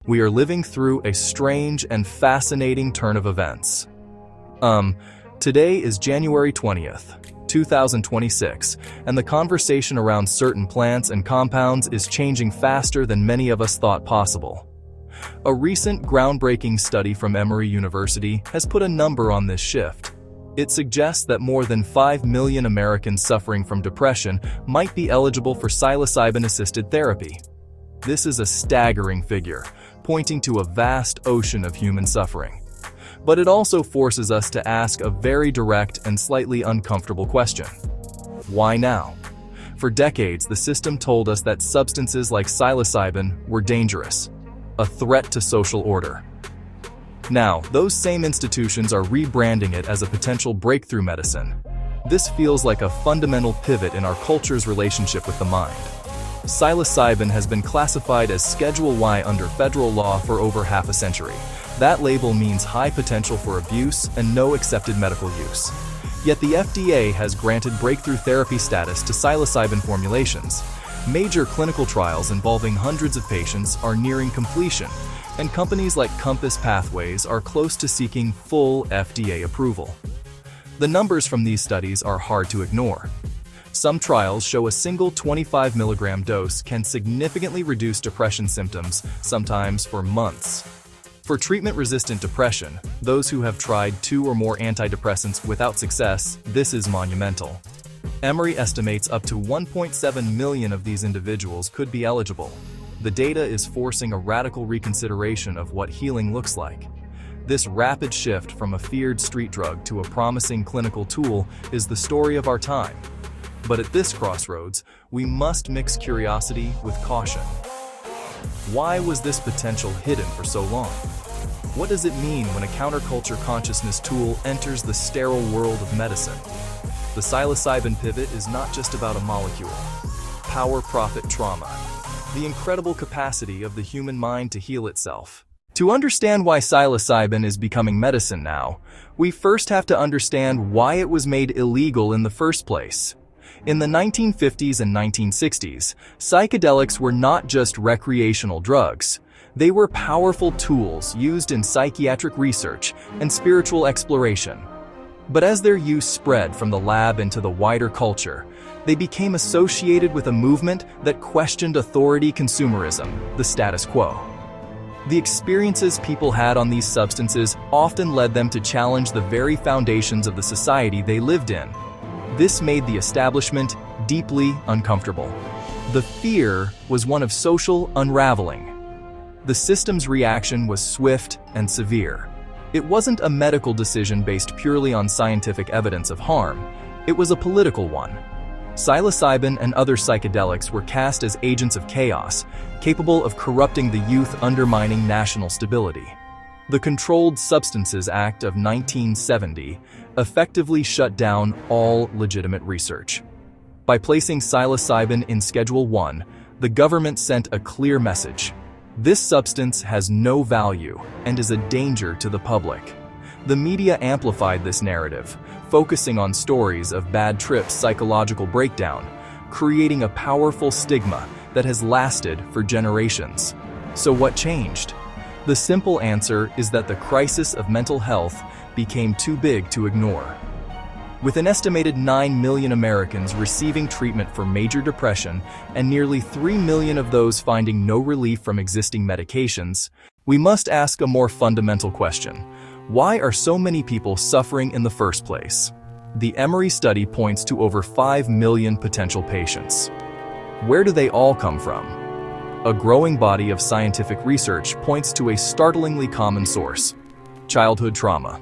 We are living through a strange and fascinating turn of events. Today is January 20th, 2026, and the conversation around certain plants and compounds is changing faster than many of us thought possible. A recent groundbreaking study from Emory University has put a number on this shift. It suggests that more than 5 million Americans suffering from depression might be eligible for psilocybin-assisted therapy. This is a staggering figure, pointing to a vast ocean of human suffering. But it also forces us to ask a very direct and slightly uncomfortable question. Why now? For decades, the system told us that substances like psilocybin were dangerous, a threat to social order. Now, those same institutions are rebranding it as a potential breakthrough medicine. This feels like a fundamental pivot in our culture's relationship with the mind. Psilocybin has been classified as Schedule Y under federal law for over half a century. That label means high potential for abuse and no accepted medical use. Yet the FDA has granted breakthrough therapy status to psilocybin formulations. Major clinical trials involving hundreds of patients are nearing completion, and companies like Compass Pathways are close to seeking full FDA approval. The numbers from these studies are hard to ignore. Some trials show a single 25 milligram dose can significantly reduce depression symptoms, sometimes for months. For treatment-resistant depression, those who have tried 2 or more antidepressants without success, this is monumental. Emory estimates up to 1.7 million of these individuals could be eligible. The data is forcing a radical reconsideration of what healing looks like. This rapid shift from a feared street drug to a promising clinical tool is the story of our time. But at this crossroads, we must mix curiosity with caution. Why was this potential hidden for so long? What does it mean when a counterculture consciousness tool enters the sterile world of medicine? The psilocybin pivot is not just about a molecule. Power, profit, trauma. The incredible capacity of the human mind to heal itself. To understand why psilocybin is becoming medicine now, we first have to understand why it was made illegal in the first place. In the 1950s and 1960s, psychedelics were not just recreational drugs. They were powerful tools used in psychiatric research and spiritual exploration. But as their use spread from the lab into the wider culture, they became associated with a movement that questioned authority consumerism, the status quo. The experiences people had on these substances often led them to challenge the very foundations of the society they lived in. This made the establishment deeply uncomfortable. The fear was one of social unraveling. The system's reaction was swift and severe. It wasn't a medical decision based purely on scientific evidence of harm. It was a political one. Psilocybin and other psychedelics were cast as agents of chaos, capable of corrupting the youth, undermining national stability. The Controlled Substances Act of 1970 effectively shut down all legitimate research. By placing psilocybin in Schedule 1, the government sent a clear message. This substance has no value and is a danger to the public. The media amplified this narrative, focusing on stories of bad trips, psychological breakdown, creating a powerful stigma that has lasted for generations. So what changed? The simple answer is that the crisis of mental health became too big to ignore. With an estimated 9 million Americans receiving treatment for major depression and nearly 3 million of those finding no relief from existing medications, we must ask a more fundamental question. Why are so many people suffering in the first place? The Emory study points to over 5 million potential patients. Where do they all come from? A growing body of scientific research points to a startlingly common source: childhood trauma.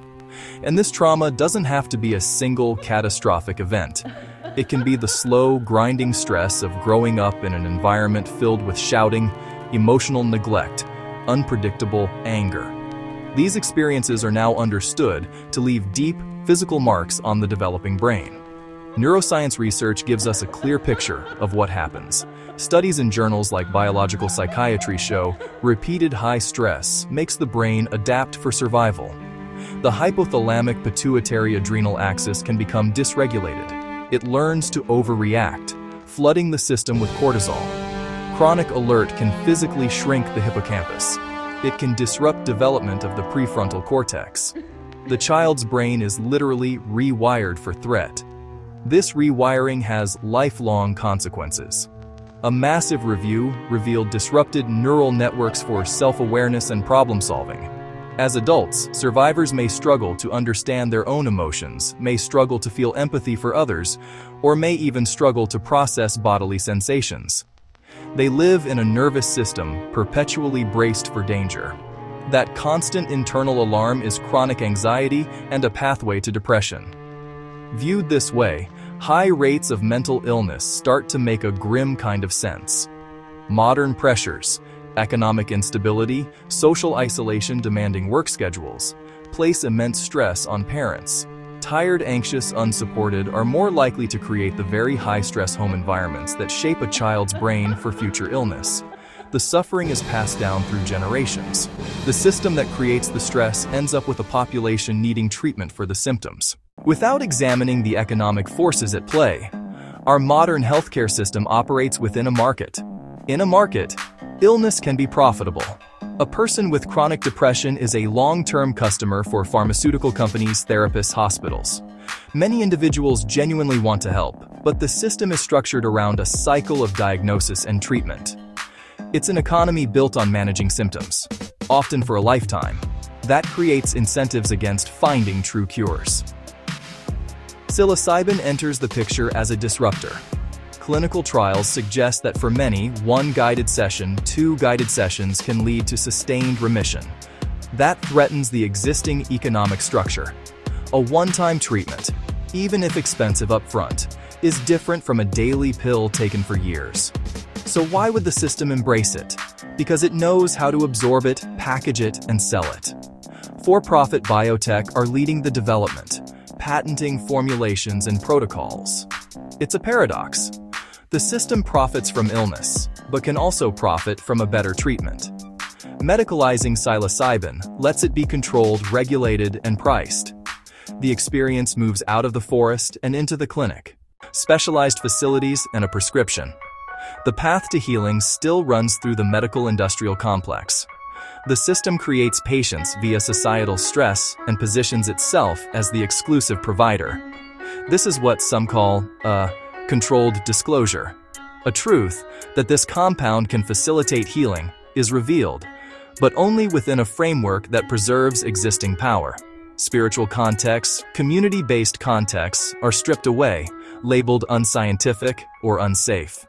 And this trauma doesn't have to be a single catastrophic event. It can be the slow, grinding stress of growing up in an environment filled with shouting, emotional neglect, unpredictable anger. These experiences are now understood to leave deep, physical marks on the developing brain. Neuroscience research gives us a clear picture of what happens. Studies in journals like Biological Psychiatry show repeated high stress makes the brain adapt for survival. The hypothalamic pituitary adrenal axis can become dysregulated. It learns to overreact, flooding the system with cortisol. Chronic alert can physically shrink the hippocampus. It can disrupt development of the prefrontal cortex. The child's brain is literally rewired for threat. This rewiring has lifelong consequences. A massive review revealed disrupted neural networks for self-awareness and problem-solving. As adults, survivors may struggle to understand their own emotions, may struggle to feel empathy for others, or may even struggle to process bodily sensations. They live in a nervous system perpetually braced for danger. That constant internal alarm is chronic anxiety and a pathway to depression. Viewed this way, high rates of mental illness start to make a grim kind of sense. Modern pressures, economic instability, social isolation demanding work schedules, place immense stress on parents. Tired, anxious, unsupported are more likely to create the very high-stress home environments that shape a child's brain for future illness. The suffering is passed down through generations. The system that creates the stress ends up with a population needing treatment for the symptoms. Without examining the economic forces at play, our modern healthcare system operates within a market. In a market, illness can be profitable. A person with chronic depression is a long-term customer for pharmaceutical companies, therapists, hospitals. Many individuals genuinely want to help, but the system is structured around a cycle of diagnosis and treatment. It's an economy built on managing symptoms, often for a lifetime. That creates incentives against finding true cures. Psilocybin enters the picture as a disruptor. Clinical trials suggest that for many, 1 guided session, 2 guided sessions can lead to sustained remission. That threatens the existing economic structure. A one-time treatment, even if expensive up front, is different from a daily pill taken for years. So why would the system embrace it? Because it knows how to absorb it, package it, and sell it. For-profit biotech are leading the development, patenting formulations and protocols. It's a paradox. The system profits from illness, but can also profit from a better treatment. Medicalizing psilocybin lets it be controlled, regulated, and priced. The experience moves out of the forest and into the clinic. Specialized facilities and a prescription. The path to healing still runs through the medical-industrial complex. The system creates patients via societal stress and positions itself as the exclusive provider. This is what some call controlled disclosure. A truth that this compound can facilitate healing is revealed, but only within a framework that preserves existing power. Spiritual contexts, community-based contexts are stripped away, labeled unscientific or unsafe.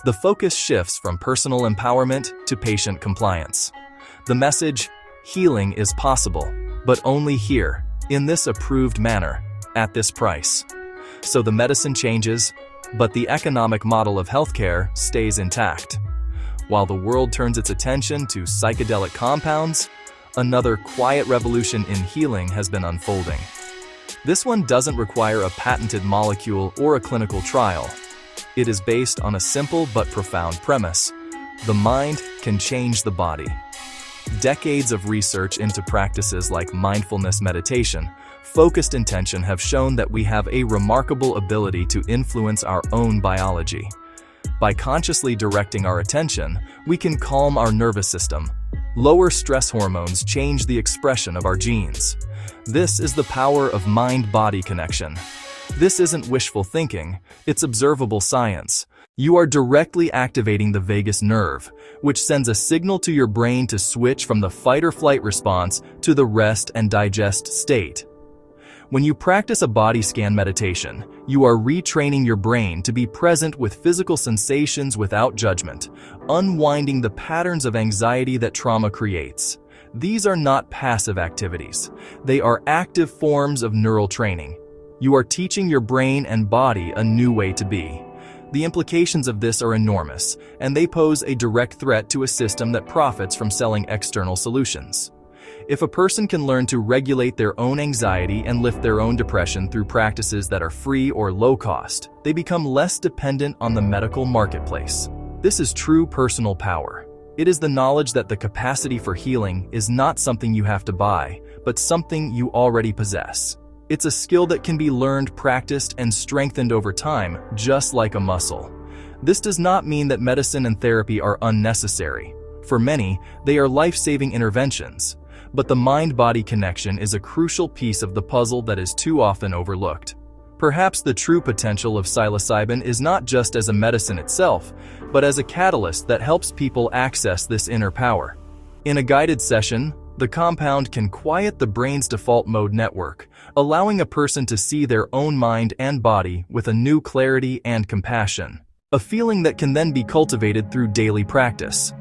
The focus shifts from personal empowerment to patient compliance. The message, healing is possible, but only here, in this approved manner, at this price. So the medicine changes, but the economic model of healthcare stays intact. While the world turns its attention to psychedelic compounds, another quiet revolution in healing has been unfolding. This one doesn't require a patented molecule or a clinical trial. It is based on a simple but profound premise. The mind can change the body. Decades of research into practices like mindfulness meditation, focused intention have shown that we have a remarkable ability to influence our own biology. By consciously directing our attention, we can calm our nervous system. Lower stress hormones change the expression of our genes. This is the power of mind-body connection. This isn't wishful thinking, it's observable science. You are directly activating the vagus nerve, which sends a signal to your brain to switch from the fight-or-flight response to the rest and digest state. When you practice a body scan meditation, you are retraining your brain to be present with physical sensations without judgment, unwinding the patterns of anxiety that trauma creates. These are not passive activities. They are active forms of neural training. You are teaching your brain and body a new way to be. The implications of this are enormous, and they pose a direct threat to a system that profits from selling external solutions. If a person can learn to regulate their own anxiety and lift their own depression through practices that are free or low cost, they become less dependent on the medical marketplace. This is true personal power. It is the knowledge that the capacity for healing is not something you have to buy, but something you already possess. It's a skill that can be learned, practiced, and strengthened over time, just like a muscle. This does not mean that medicine and therapy are unnecessary. For many, they are life-saving interventions, but the mind-body connection is a crucial piece of the puzzle that is too often overlooked. Perhaps the true potential of psilocybin is not just as a medicine itself, but as a catalyst that helps people access this inner power. In a guided session, the compound can quiet the brain's default mode network, allowing a person to see their own mind and body with a new clarity and compassion, a feeling that can then be cultivated through daily practice.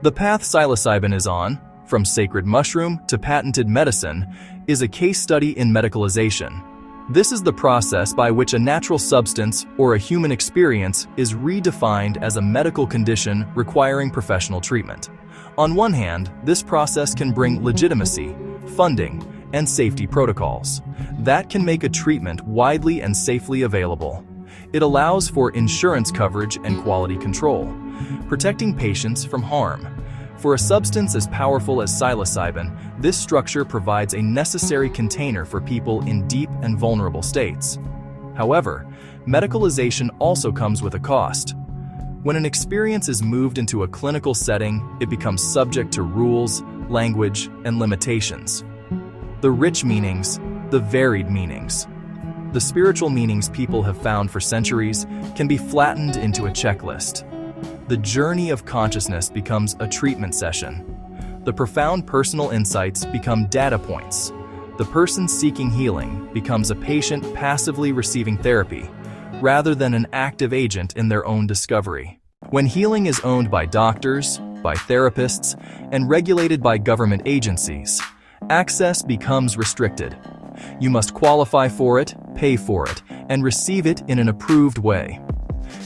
The path psilocybin is on, from sacred mushroom to patented medicine, is a case study in medicalization. This is the process by which a natural substance or a human experience is redefined as a medical condition requiring professional treatment. On one hand, this process can bring legitimacy, funding, and safety protocols. That can make a treatment widely and safely available. It allows for insurance coverage and quality control, protecting patients from harm. For a substance as powerful as psilocybin, this structure provides a necessary container for people in deep and vulnerable states. However, medicalization also comes with a cost. When an experience is moved into a clinical setting, it becomes subject to rules, language, and limitations. The rich meanings, the varied meanings. The spiritual meanings people have found for centuries can be flattened into a checklist. The journey of consciousness becomes a treatment session. The profound personal insights become data points. The person seeking healing becomes a patient passively receiving therapy, rather than an active agent in their own discovery. When healing is owned by doctors, by therapists, and regulated by government agencies, access becomes restricted. You must qualify for it, pay for it, and receive it in an approved way.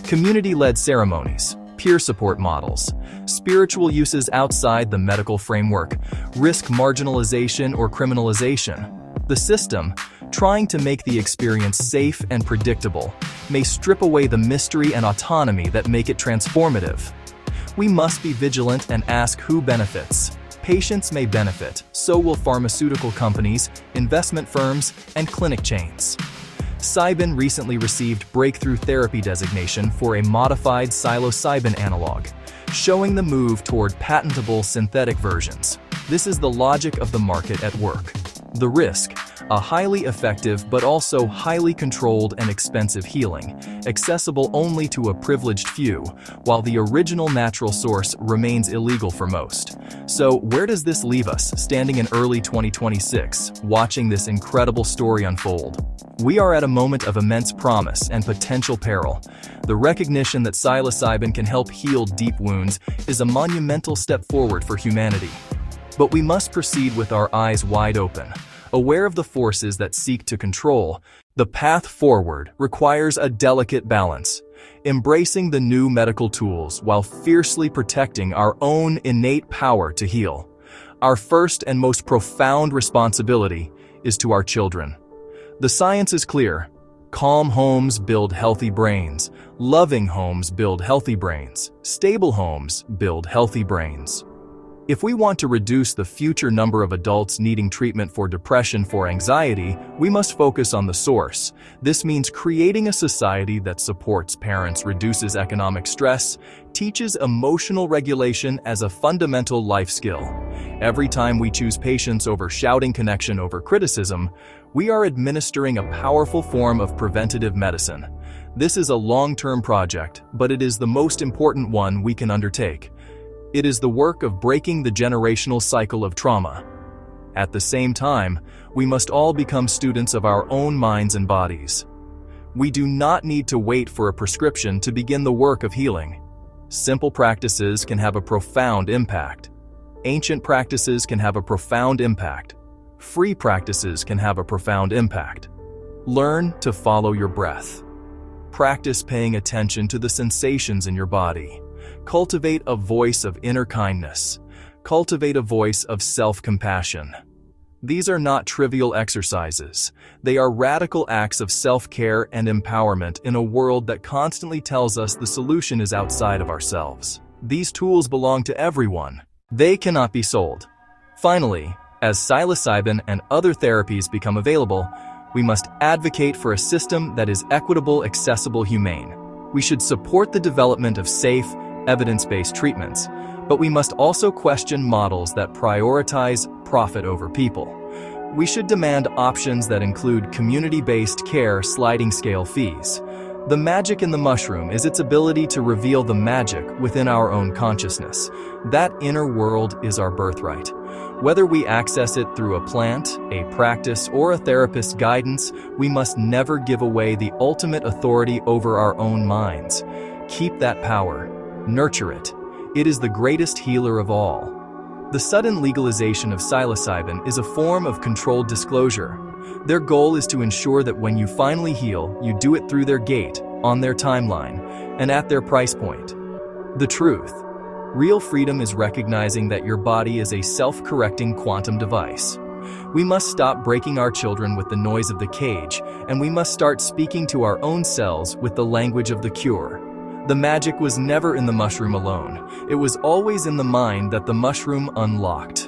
Community-led ceremonies, peer support models, spiritual uses outside the medical framework, risk marginalization or criminalization. The system, trying to make the experience safe and predictable, may strip away the mystery and autonomy that make it transformative. We must be vigilant and ask who benefits. Patients may benefit, so will pharmaceutical companies, investment firms, and clinic chains. Psilocybin recently received breakthrough therapy designation for a modified psilocybin analog, showing the move toward patentable synthetic versions. This is the logic of the market at work. The risk, a highly effective but also highly controlled and expensive healing, accessible only to a privileged few, while the original natural source remains illegal for most. So where does this leave us, standing in early 2026, watching this incredible story unfold? We are at a moment of immense promise and potential peril. The recognition that psilocybin can help heal deep wounds is a monumental step forward for humanity. But we must proceed with our eyes wide open, aware of the forces that seek to control. The path forward requires a delicate balance, embracing the new medical tools while fiercely protecting our own innate power to heal. Our first and most profound responsibility is to our children. The science is clear. Calm homes build healthy brains. Loving homes build healthy brains. Stable homes build healthy brains. If we want to reduce the future number of adults needing treatment for depression or anxiety, we must focus on the source. This means creating a society that supports parents, reduces economic stress, teaches emotional regulation as a fundamental life skill. Every time we choose patience over shouting, connection over criticism, we are administering a powerful form of preventative medicine. This is a long-term project, but it is the most important one we can undertake. It is the work of breaking the generational cycle of trauma. At the same time, we must all become students of our own minds and bodies. We do not need to wait for a prescription to begin the work of healing. Simple practices can have a profound impact. Ancient practices can have a profound impact. Free practices can have a profound impact. Learn to follow your breath. Practice paying attention to the sensations in your body. Cultivate a voice of inner kindness. Cultivate a voice of self-compassion. These are not trivial exercises. They are radical acts of self-care and empowerment in a world that constantly tells us the solution is outside of ourselves. These tools belong to everyone. They cannot be sold. Finally, as psilocybin and other therapies become available, we must advocate for a system that is equitable, accessible, humane. We should support the development of safe, evidence-based treatments, But we must also question models that prioritize profit over people. We should demand options that include community-based care sliding scale fees. The magic in the mushroom is its ability to reveal the magic within our own consciousness. That inner world is our birthright. Whether we access it through a plant, a practice, or a therapist's guidance, we must never give away the ultimate authority over our own minds. Keep that power. Nurture it. It is the greatest healer of all. The sudden legalization of psilocybin is a form of controlled disclosure. Their goal is to ensure that when you finally heal, you do it through their gate, on their timeline, and at their price point. The truth. Real freedom is recognizing that your body is a self-correcting quantum device. We must stop breaking our children with the noise of the cage, and we must start speaking to our own selves with the language of the cure. The magic was never in the mushroom alone. It was always in the mind that the mushroom unlocked.